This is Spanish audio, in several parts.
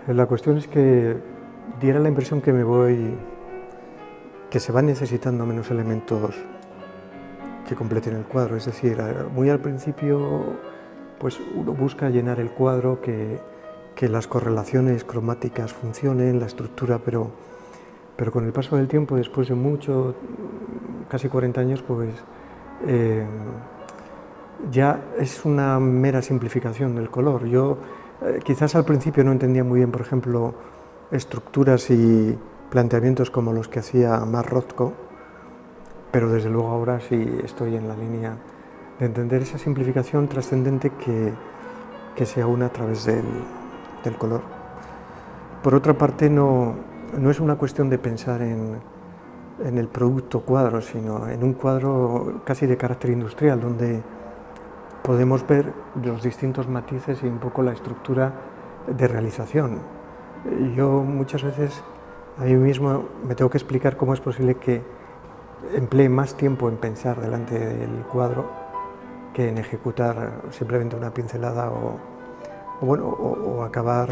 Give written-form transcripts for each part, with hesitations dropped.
La cuestión es que diera la impresión que se van necesitando menos elementos que completen el cuadro. Es decir, muy al principio pues uno busca llenar el cuadro, que las correlaciones cromáticas funcionen, la estructura, pero con el paso del tiempo, después de mucho, casi 40 años, pues ya es una mera simplificación del color. Yo quizás al principio no entendía muy bien, por ejemplo, estructuras y planteamientos como los que hacía Mark Rothko, pero desde luego ahora sí estoy en la línea de entender esa simplificación trascendente que se aúna a través del color. Por otra parte, no es una cuestión de pensar en el producto cuadro, sino en un cuadro casi de carácter industrial, donde podemos ver los distintos matices y un poco la estructura de realización. Yo muchas veces a mí mismo me tengo que explicar cómo es posible que emplee más tiempo en pensar delante del cuadro que en ejecutar simplemente una pincelada o acabar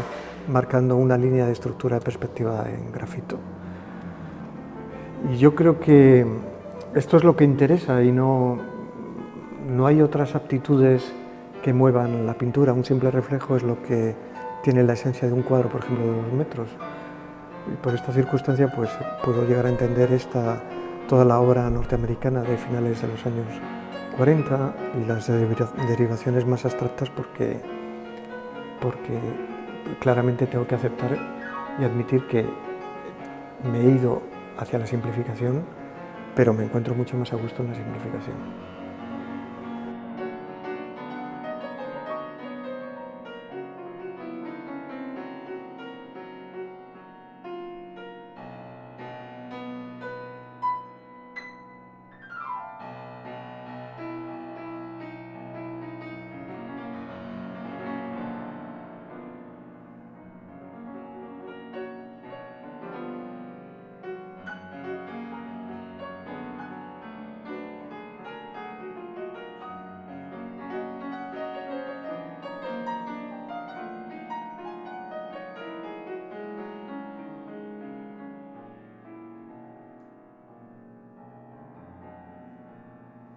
marcando una línea de estructura de perspectiva en grafito. Y yo creo que esto es lo que interesa y no hay otras aptitudes que muevan la pintura. Un simple reflejo es lo que tiene la esencia de un cuadro, por ejemplo, de 2 metros. Y por esta circunstancia pues puedo llegar a entender toda la obra norteamericana de finales de los años 40 y las derivaciones más abstractas porque claramente tengo que aceptar y admitir que me he ido hacia la simplificación, pero me encuentro mucho más a gusto en la simplificación.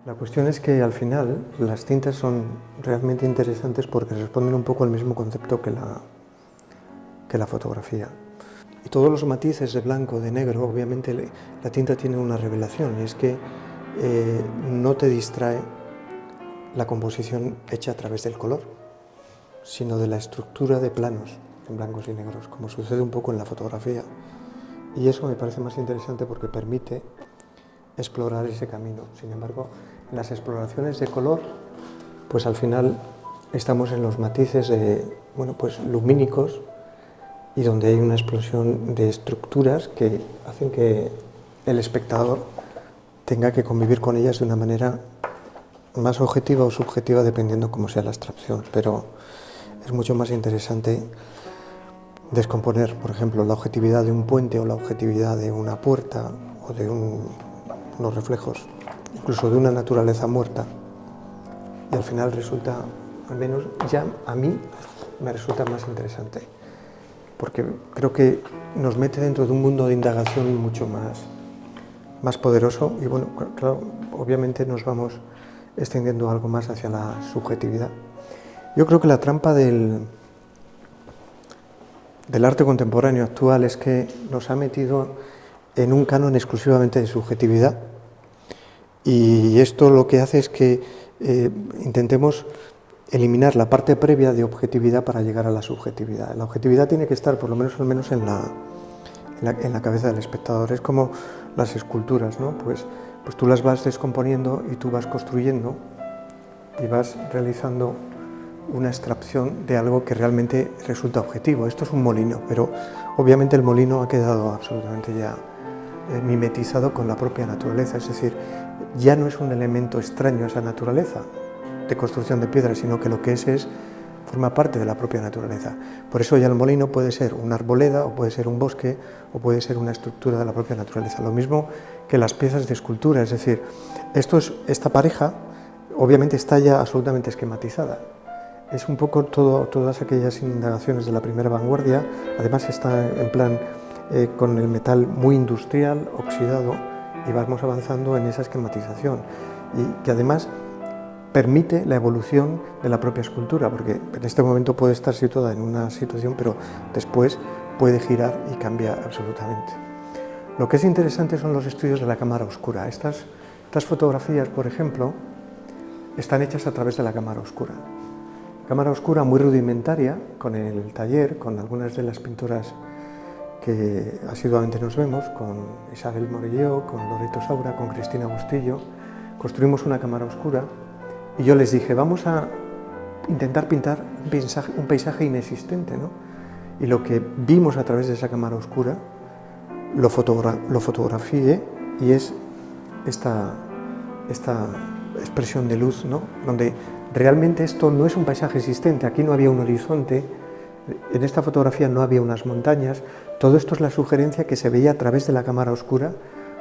La cuestión es que al final las tintas son realmente interesantes porque responden un poco al mismo concepto que la fotografía. Y todos los matices de blanco, de negro, obviamente la tinta tiene una revelación, y es que no te distrae la composición hecha a través del color, sino de la estructura de planos en blancos y negros, como sucede un poco en la fotografía. Y eso me parece más interesante porque permite explorar ese camino. Sin embargo, en las exploraciones de color, pues al final estamos en los matices lumínicos, y donde hay una explosión de estructuras que hacen que el espectador tenga que convivir con ellas de una manera más objetiva o subjetiva, dependiendo cómo sea la abstracción. Pero es mucho más interesante descomponer, por ejemplo, la objetividad de un puente o la objetividad de una puerta o de unos reflejos, incluso de una naturaleza muerta, y al final resulta, al menos ya a mí, me resulta más interesante, porque creo que nos mete dentro de un mundo de indagación mucho más poderoso, y bueno, claro, obviamente nos vamos extendiendo algo más hacia la subjetividad. Yo creo que la trampa del arte contemporáneo actual es que nos ha metido en un canon exclusivamente de subjetividad, y esto lo que hace es que intentemos eliminar la parte previa de objetividad para llegar a la subjetividad. La objetividad tiene que estar, por lo menos, al menos en la cabeza del espectador. Es como las esculturas, ¿no? Pues tú las vas descomponiendo y tú vas construyendo y vas realizando una extracción de algo que realmente resulta objetivo. Esto es un molino, pero obviamente el molino ha quedado absolutamente ya mimetizado con la propia naturaleza, es decir, ya no es un elemento extraño a esa naturaleza de construcción de piedra, sino que lo que forma parte de la propia naturaleza. Por eso ya el molino puede ser una arboleda, o puede ser un bosque, o puede ser una estructura de la propia naturaleza. Lo mismo que las piezas de escultura, es decir, esta pareja obviamente está ya absolutamente esquematizada. es un poco todas aquellas indagaciones de la primera vanguardia. Además está en plan con el metal muy industrial, oxidado, y vamos avanzando en esa esquematización, y que además permite la evolución de la propia escultura, porque en este momento puede estar situada en una situación, pero después puede girar y cambia absolutamente. Lo que es interesante son los estudios de la cámara oscura. Estas fotografías, por ejemplo, están hechas a través de la cámara oscura. Cámara oscura muy rudimentaria, con el taller, con algunas de las pintoras que asiduamente nos vemos, con Isabel Morilló, con Loreto Saura, con Cristina Bustillo. Construimos una cámara oscura y yo les dije, vamos a intentar pintar un paisaje inexistente, ¿no? Y lo que vimos a través de esa cámara oscura lo fotografié, y es esta expresión de luz, ¿no? Donde realmente esto no es un paisaje existente, aquí no había un horizonte, en esta fotografía no había unas montañas. Todo esto es la sugerencia que se veía a través de la cámara oscura,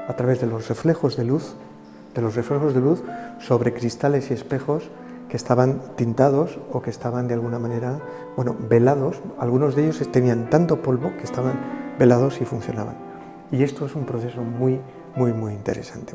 a través de los reflejos de luz, sobre cristales y espejos que estaban tintados o que estaban de alguna manera, bueno, velados. Algunos de ellos tenían tanto polvo que estaban velados y funcionaban. Y esto es un proceso muy, muy, muy interesante.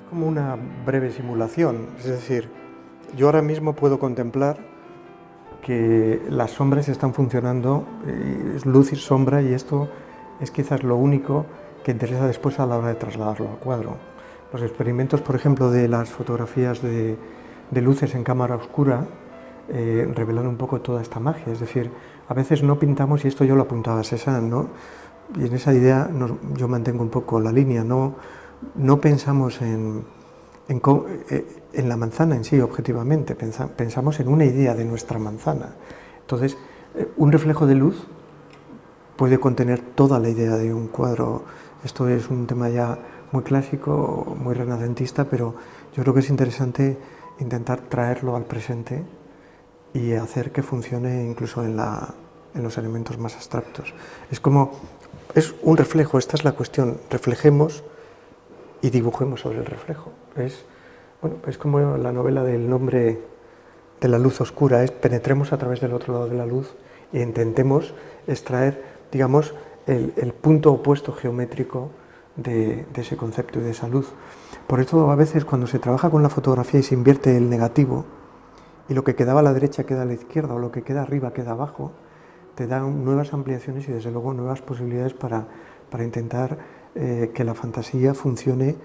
Como una breve simulación, es decir, yo ahora mismo puedo contemplar que las sombras están funcionando, es luz y sombra, y esto es quizás lo único que interesa después a la hora de trasladarlo al cuadro. Los experimentos, por ejemplo, de las fotografías de luces en cámara oscura revelan un poco toda esta magia, es decir, a veces no pintamos, y esto yo lo apuntaba a Cézanne, ¿no? Y en esa idea yo mantengo un poco la línea, no pensamos en la manzana en sí, objetivamente, pensamos en una idea de nuestra manzana. Entonces, un reflejo de luz puede contener toda la idea de un cuadro. Esto es un tema ya muy clásico, muy renacentista, pero yo creo que es interesante intentar traerlo al presente y hacer que funcione incluso en los elementos más abstractos. Es un reflejo, esta es la cuestión, reflejemos y dibujemos sobre el reflejo. Es como la novela del nombre de la luz oscura, penetremos a través del otro lado de la luz e intentemos extraer, digamos, el punto opuesto geométrico de ese concepto y de esa luz. Por eso a veces cuando se trabaja con la fotografía y se invierte el negativo, y lo que quedaba a la derecha queda a la izquierda, o lo que queda arriba queda abajo, te dan nuevas ampliaciones y desde luego nuevas posibilidades para intentar que la fantasía funcione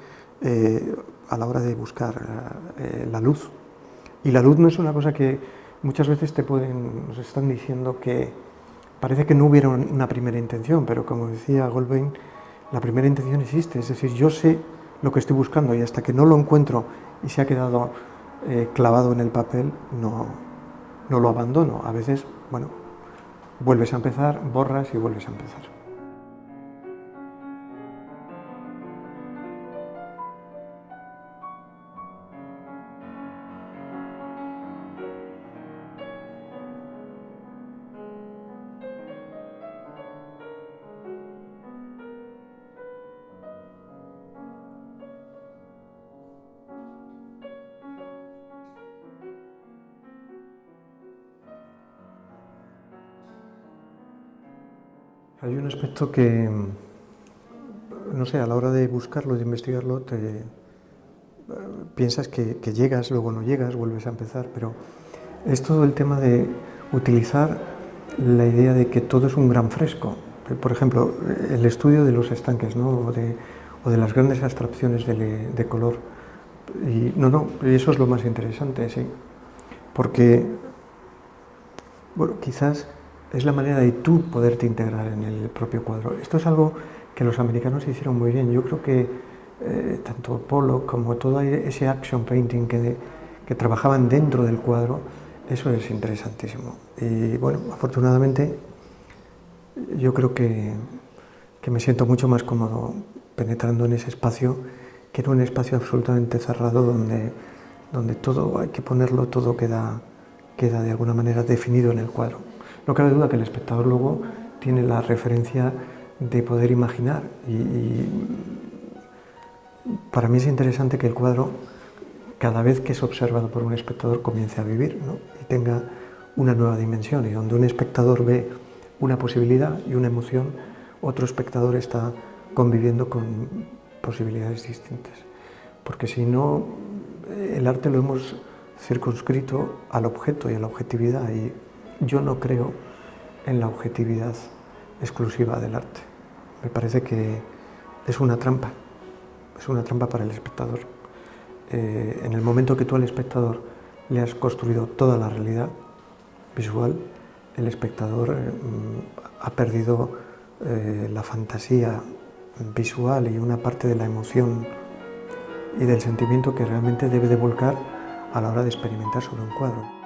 a la hora de buscar la luz. Y la luz no es una cosa que muchas veces nos están diciendo que parece que no hubiera una primera intención, pero como decía Goldwyn, la primera intención existe, es decir, yo sé lo que estoy buscando y hasta que no lo encuentro y se ha quedado clavado en el papel, no lo abandono. A veces, bueno, vuelves a empezar, borras y vuelves a empezar. Hay un aspecto que, no sé, a la hora de buscarlo, de investigarlo, piensas que llegas, luego no llegas, vuelves a empezar, pero es todo el tema de utilizar la idea de que todo es un gran fresco. Por ejemplo, el estudio de los estanques, ¿no? o de las grandes abstracciones de color. Y eso es lo más interesante, sí. Porque, bueno, quizás es la manera de tú poderte integrar en el propio cuadro. Esto es algo que los americanos hicieron muy bien. Yo creo que tanto Pollock como todo ese action painting que trabajaban dentro del cuadro, eso es interesantísimo. Y bueno, afortunadamente yo creo que me siento mucho más cómodo penetrando en ese espacio que en un espacio absolutamente cerrado donde todo hay que ponerlo, todo queda de alguna manera definido en el cuadro. No cabe duda que el espectador luego tiene la referencia de poder imaginar y para mí es interesante que el cuadro, cada vez que es observado por un espectador, comience a vivir, ¿no? Y tenga una nueva dimensión, y donde un espectador ve una posibilidad y una emoción, otro espectador está conviviendo con posibilidades distintas. Porque si no, el arte lo hemos circunscrito al objeto y a la objetividad, y yo no creo en la objetividad exclusiva del arte. Me parece que es una trampa para el espectador. En el momento que tú al espectador le has construido toda la realidad visual, el espectador ha perdido la fantasía visual y una parte de la emoción y del sentimiento que realmente debe de volcar a la hora de experimentar sobre un cuadro.